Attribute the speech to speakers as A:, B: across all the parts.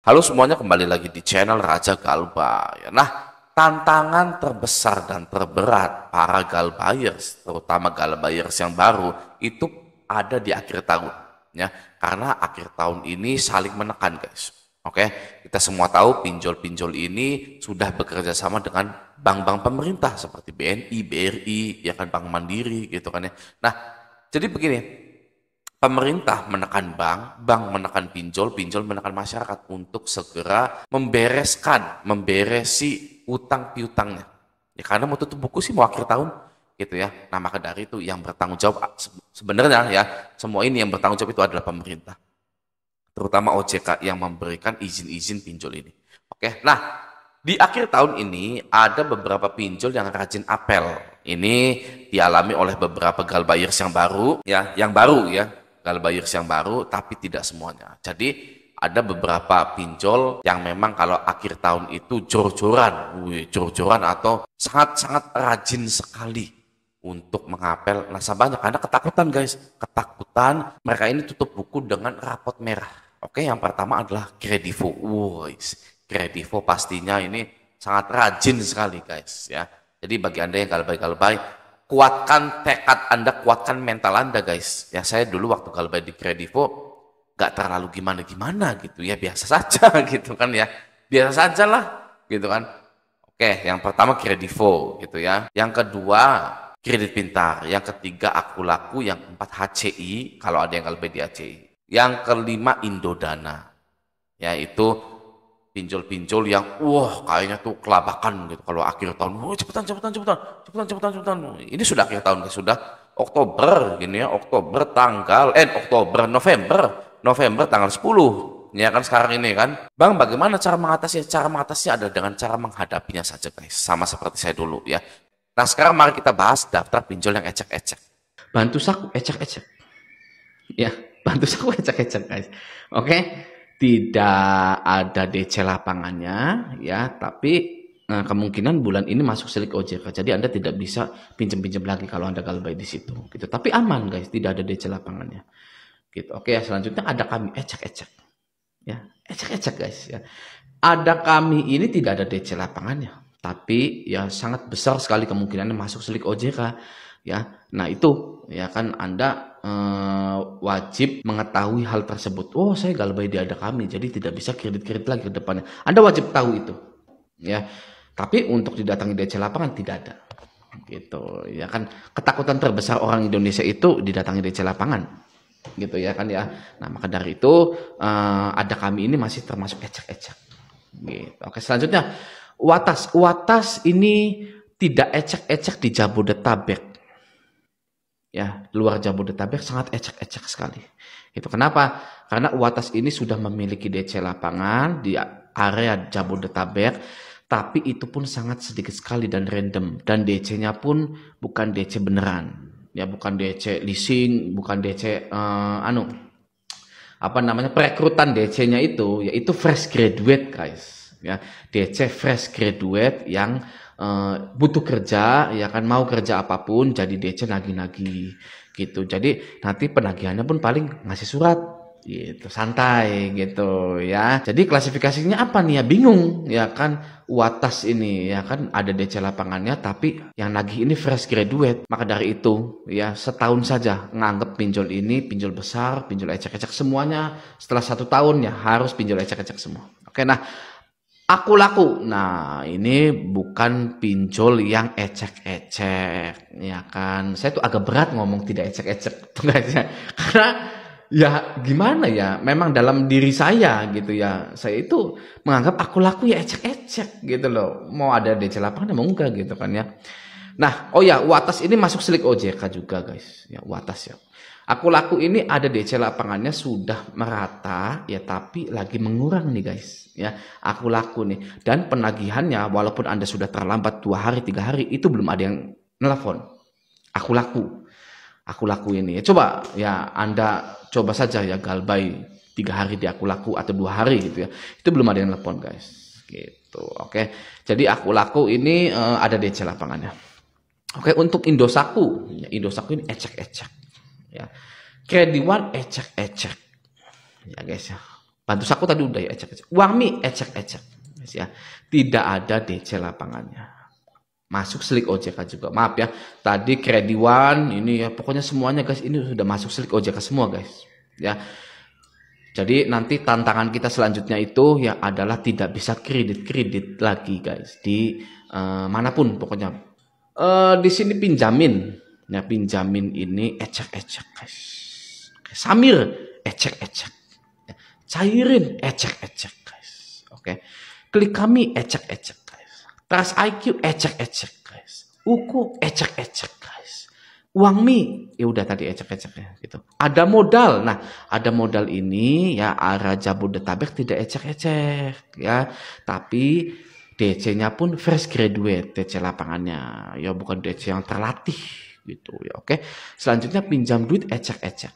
A: Halo semuanya, kembali lagi di channel Raja Galbay. Nah, tantangan terbesar dan terberat para Galbayers, terutama Galbayers yang baru, itu ada di akhir tahun. Ya, karena akhir tahun ini saling menekan, guys. Oke, kita semua tahu pinjol-pinjol ini sudah bekerja sama dengan bank-bank pemerintah seperti BNI, BRI, ya kan, Bank Mandiri, gitu kan ya. Nah, jadi begini, pemerintah menekan bank, bank menekan pinjol, pinjol menekan masyarakat untuk segera memberesi utang piutangnya. Ya karena mau tutup buku sih mau akhir tahun gitu ya. Nah maka dari itu yang bertanggung jawab sebenarnya ya semua ini yang bertanggung jawab itu adalah pemerintah, terutama OJK yang memberikan izin-izin pinjol ini. Oke, nah di akhir tahun ini ada beberapa pinjol yang rajin apel. Ini dialami oleh beberapa Galbayers yang baru, ya, Galbayers yang baru, tapi tidak semuanya. Jadi ada beberapa pinjol yang memang kalau akhir tahun itu jor-joran atau sangat-sangat rajin sekali untuk mengapel nasabahnya karena ketakutan, guys. Ketakutan mereka ini tutup buku dengan rapot merah. Oke, yang pertama adalah Kredivo. Kredivo pastinya ini sangat rajin sekali, guys, ya. Jadi bagi Anda yang galbay-galbay, kuatkan tekad Anda, kuatkan mental Anda, guys. Ya, saya dulu waktu galbay di Kredivo gak terlalu gimana-gimana gitu ya, biasa saja gitu kan ya. Biasa saja lah gitu kan. Oke, yang pertama Kredivo gitu ya. Yang kedua Kredit Pintar, yang ketiga Aku Laku, yang keempat HCI kalau ada yang galbay di HCI. Yang kelima Indodana. Ya, itu pinjol-pinjol yang kayaknya tuh kelabakan gitu kalau akhir tahun. Cepetan. Ini sudah akhir tahun, guys. Sudah Oktober gini ya, November tanggal 10. Ya kan sekarang ini kan. Bang, bagaimana cara mengatasi? Cara mengatasinya adalah dengan cara menghadapinya saja, guys. Sama seperti saya dulu ya. Nah, sekarang mari kita bahas daftar pinjol yang ecek-ecek.
B: Bantu saku ecek-ecek. Ya, bantu saku ecek-ecek, guys. Oke, tidak ada DC lapangannya ya, tapi kemungkinan bulan ini masuk silik OJK. Jadi Anda tidak bisa pinjam-pinjam lagi kalau Anda galbay di situ gitu. Tapi aman, guys, tidak ada DC lapangannya. Gitu. Oke, ya, selanjutnya ada kami ecek-ecek. Ya, ecek-ecek, guys ya. Ada kami ini tidak ada DC lapangannya, tapi ya sangat besar sekali kemungkinannya masuk silik OJK ya. Nah, itu ya kan Anda wajib mengetahui hal tersebut. Oh, saya galbay di ada kami, jadi tidak bisa kredit-kredit lagi ke depannya. Anda wajib tahu itu ya. Tapi untuk didatangi DC lapangan tidak ada. Gitu ya kan, ketakutan terbesar orang Indonesia itu didatangi DC lapangan. Gitu ya kan ya. Nah, maka dari itu ada kami ini masih termasuk ecek-ecek. Gitu. Oke, selanjutnya Watas ini tidak ecek-ecek di Jabodetabek. Ya, luar Jabodetabek sangat ecek-ecek sekali. Itu kenapa? Karena Watas ini sudah memiliki DC lapangan di area Jabodetabek, tapi itu pun sangat sedikit sekali dan random, dan DC-nya pun bukan DC beneran. Ya, bukan DC leasing, bukan DC perekrutan. DC-nya itu yaitu fresh graduate, guys ya. DC fresh graduate yang butuh kerja ya kan, mau kerja apapun jadi DC nagih-nagih gitu. Jadi nanti penagihannya pun paling ngasih surat gitu, santai gitu ya. Jadi klasifikasinya apa nih ya, bingung ya kan. Watas ini ya kan ada DC lapangannya, tapi yang nagih ini fresh graduate. Maka dari itu ya, setahun saja nganggep pinjol ini pinjol besar, pinjol ecek-ecek semuanya. Setelah 1 tahun ya harus pinjol ecek-ecek semua. Oke, nah Aku Laku. Nah, ini bukan pinjol yang ecek-ecek ya kan. Saya tuh agak berat ngomong tidak ecek-ecek guys ya. Karena ya gimana ya, memang dalam diri saya gitu ya, saya itu menganggap Aku Laku ya ecek-ecek gitu loh. Mau ada DC lapangan mau enggak gitu kan ya. Nah, oh ya, Watas ini masuk silik OJK juga, guys. Ya, Watas ya. Aku Laku ini ada DC lapangannya sudah merata ya, tapi lagi mengurang nih, guys ya. Aku Laku nih, dan penagihannya walaupun Anda sudah terlambat 2 hari 3 hari itu belum ada yang nelpon. Aku Laku ini ya, coba ya Anda coba saja ya galbay 3 hari di Aku Laku atau 2 hari gitu ya, itu belum ada yang nelpon, guys gitu. Oke, jadi Aku Laku ini ada DC lapangannya. Oke, untuk Indosaku ya, Indosaku ini ecek-ecek ya. Krediwan ecek-ecek ya, guys ya. Bantu Saku tadi udah ya, ecek-ecek. Uangmi, ecek-ecek. Ya. Tidak ada DC lapangannya. Masuk selik OJK juga. Maaf ya, tadi Krediwan, ini ya, pokoknya semuanya guys, ini sudah masuk selik OJK semua guys. Ya. Jadi nanti tantangan kita selanjutnya itu ya adalah tidak bisa kredit lagi guys di manapun pokoknya. Di sini pinjamin, ya pinjamin ini ecek-ecek guys. Samir ecek-ecek, cairin ecek-ecek guys. Oke, klik kami ecek-ecek guys. Trust IQ ecek-ecek guys. Uku ecek-ecek guys. Uang mi, ya udah tadi ecek-eceknya gitu. Ada modal, nah ada modal ini ya arah Jabodetabek tidak ecek-ecek ya, tapi DC-nya pun fresh graduate DC lapangannya, ya bukan DC yang terlatih gitu ya. Oke, selanjutnya pinjam duit ecek-ecek.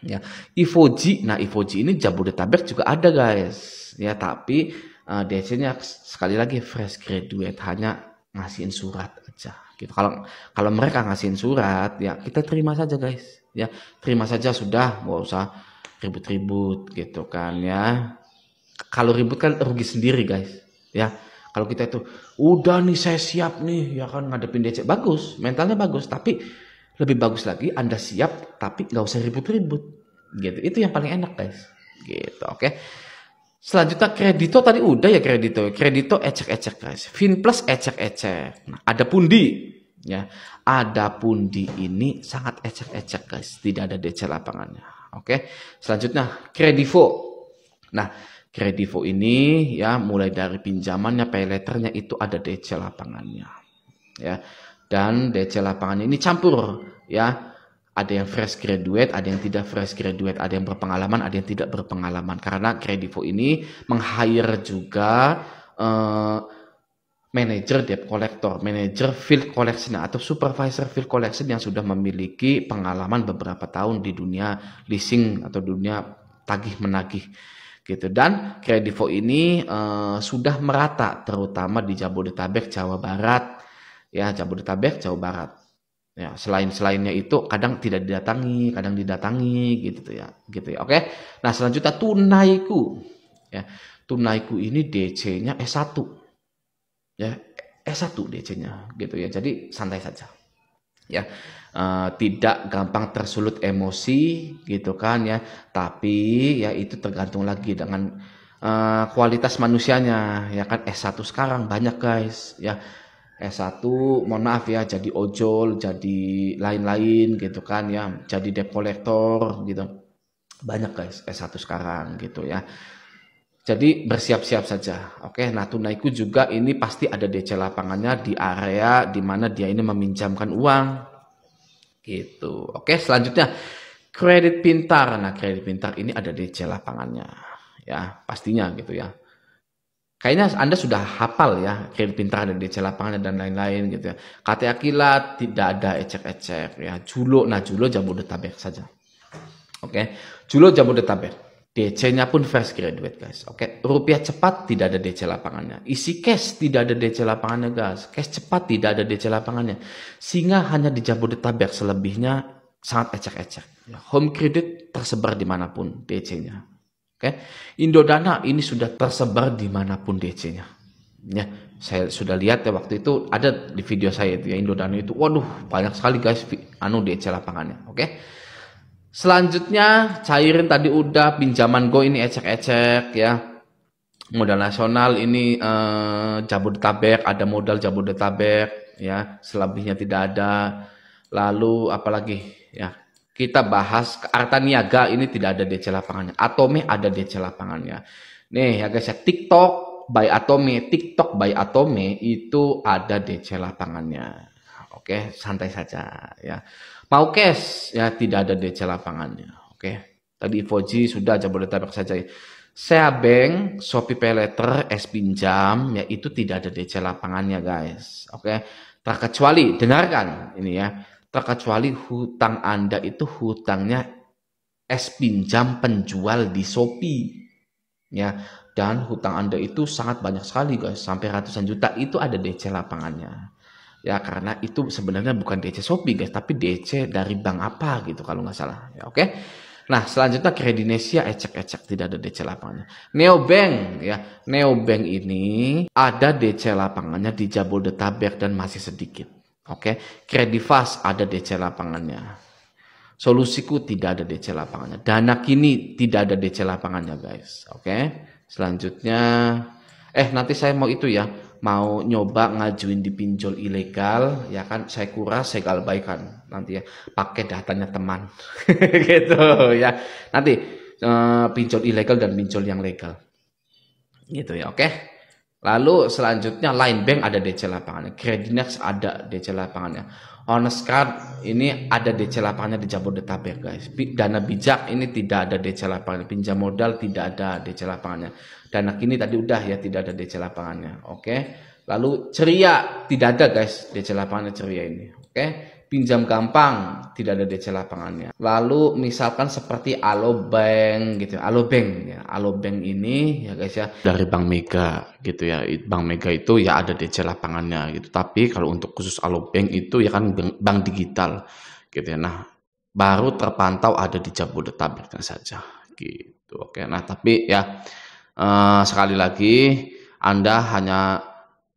B: Ya, Ivoji, nah Ivoji ini Jabodetabek juga ada guys, ya tapi DC-nya sekali lagi fresh graduate, hanya ngasihin surat aja gitu. Kalau mereka ngasihin surat ya kita terima saja guys, ya terima saja sudah, nggak usah ribut-ribut gitu kan ya. Kalau ribut kan rugi sendiri guys ya. Kalau kita itu udah nih saya siap nih ya kan ngadepin DC, bagus, mentalnya bagus, tapi lebih bagus lagi Anda siap tapi nggak usah ribut-ribut gitu. Itu yang paling enak guys gitu. Oke, selanjutnya kredito tadi udah ya, kredito ecek-ecek guys. Finplus ecek-ecek. Nah, ada pundi ya, ada pundi ini sangat ecek-ecek guys, tidak ada DC lapangannya. Oke, selanjutnya kredivo. Nah, kredivo ini ya mulai dari pinjamannya, pay letternya itu ada DC lapangannya ya. Dan DC lapangannya ini campur ya. Ada yang fresh graduate, ada yang tidak fresh graduate, ada yang berpengalaman, ada yang tidak berpengalaman. Karena Kredivo ini meng-hire juga manager debt collector, manager field collection atau supervisor field collection yang sudah memiliki pengalaman beberapa tahun di dunia leasing atau dunia tagih menagih gitu. Dan Kredivo ini sudah merata terutama di Jabodetabek, Jawa Barat ya, Jabodetabek, Jawa Barat. Ya, selainnya itu kadang tidak didatangi, kadang didatangi gitu ya. Oke. Nah, selanjutnya tunaiku. Ya, tunaiku ini DC-nya S1. Ya, S1 DC-nya gitu ya. Jadi santai saja. Ya. Tidak gampang tersulut emosi gitu kan ya. Tapi ya itu tergantung lagi dengan kualitas manusianya ya kan. S1 sekarang banyak guys ya. S1 mohon maaf ya, jadi ojol, jadi lain-lain gitu kan ya, jadi debt collector gitu. Banyak guys S1 sekarang gitu ya. Jadi bersiap-siap saja. Oke, nah tunaiku juga ini pasti ada DC lapangannya di area di mana dia ini meminjamkan uang. Gitu. Oke, selanjutnya kredit pintar. Nah, kredit pintar ini ada DC lapangannya. Ya, pastinya gitu ya. Kayaknya Anda sudah hafal ya, kredit pintar ada DC lapangan dan lain-lain gitu ya. KTA Kilat tidak ada ecek-ecek ya. Julo Jabodetabek saja. Oke, Julo Jabodetabek. DC-nya pun fresh graduate guys. Oke, rupiah cepat tidak ada DC lapangannya. Isi cash tidak ada DC lapangannya guys. Cash cepat tidak ada DC lapangannya. Singa hanya di Jabodetabek, selebihnya sangat ecek-ecek. Ya, home credit tersebar dimanapun DC-nya. Oke, Indodana ini sudah tersebar dimanapun DC-nya. Ya, saya sudah lihat ya waktu itu ada di video saya itu ya, Indodana itu, waduh banyak sekali guys DC lapangannya. Oke, selanjutnya cairin tadi udah, pinjaman Go ini ecek-ecek ya. Modal nasional ini Jabodetabek, ada modal Jabodetabek ya, selebihnya tidak ada. Lalu apalagi ya, kita bahas Arta Niaga ini tidak ada DC lapangannya. Atome ada DC lapangannya. Nih ya guys ya, TikTok by Atome itu ada DC lapangannya. Oke, santai saja ya. Mau cash ya tidak ada DC lapangannya. Oke. Tadi Ivoji sudah, Jabodetabek saja. Seabank, Shopee Paylater, S Pinjam ya itu tidak ada DC lapangannya guys. Oke. Terkecuali dengarkan ini ya. Terkecuali hutang Anda itu hutangnya S Pinjam penjual di Shopee ya, dan hutang Anda itu sangat banyak sekali guys, sampai ratusan juta, itu ada DC lapangannya ya, karena itu sebenarnya bukan DC Shopee guys, tapi DC dari bank apa gitu kalau nggak salah ya. Oke, Nah, selanjutnya Kredinesia ecek-ecek tidak ada DC lapangannya. Neobank ya, Neobank ini ada DC lapangannya di Jabodetabek dan masih sedikit. Oke, Kredivas ada DC lapangannya. Solusiku tidak ada DC lapangannya. Dana Kini tidak ada DC lapangannya, guys. Oke. Selanjutnya nanti saya mau itu ya, mau nyoba ngajuin di pinjol ilegal ya kan, saya kuras, saya galbaikan nanti ya, pakai datanya teman gitu ya. Nanti pinjol ilegal dan pinjol yang legal gitu ya. Oke. Lalu selanjutnya Line Bank ada DC lapangannya, Kredinex ada DC lapangannya, Honest Card ini ada DC lapangannya di Jabodetabek, guys. Dana Bijak ini tidak ada DC lapangannya, pinjam modal tidak ada DC lapangannya. Dana Kini tadi udah ya, tidak ada DC lapangannya. Oke. Lalu Ceria tidak ada, guys, DC lapangannya Ceria ini. Oke. Pinjam gampang tidak ada DC lapangannya. Lalu misalkan seperti Alobank gitu, Alobank ya. Alobank ini ya guys ya dari Bank Mega gitu ya. Bank Mega itu ya ada DC lapangannya gitu. Tapi kalau untuk khusus Alobank itu ya kan bank digital gitu ya. Nah, baru terpantau ada di Jabodetabek saja gitu. Oke. Nah, tapi ya sekali lagi Anda hanya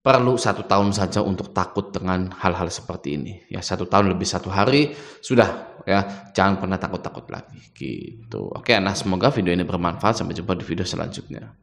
B: perlu 1 tahun saja untuk takut dengan hal-hal seperti ini ya. 1 tahun lebih 1 hari sudah ya, jangan pernah takut-takut lagi gitu. Oke, nah semoga video ini bermanfaat. Sampai jumpa di video selanjutnya.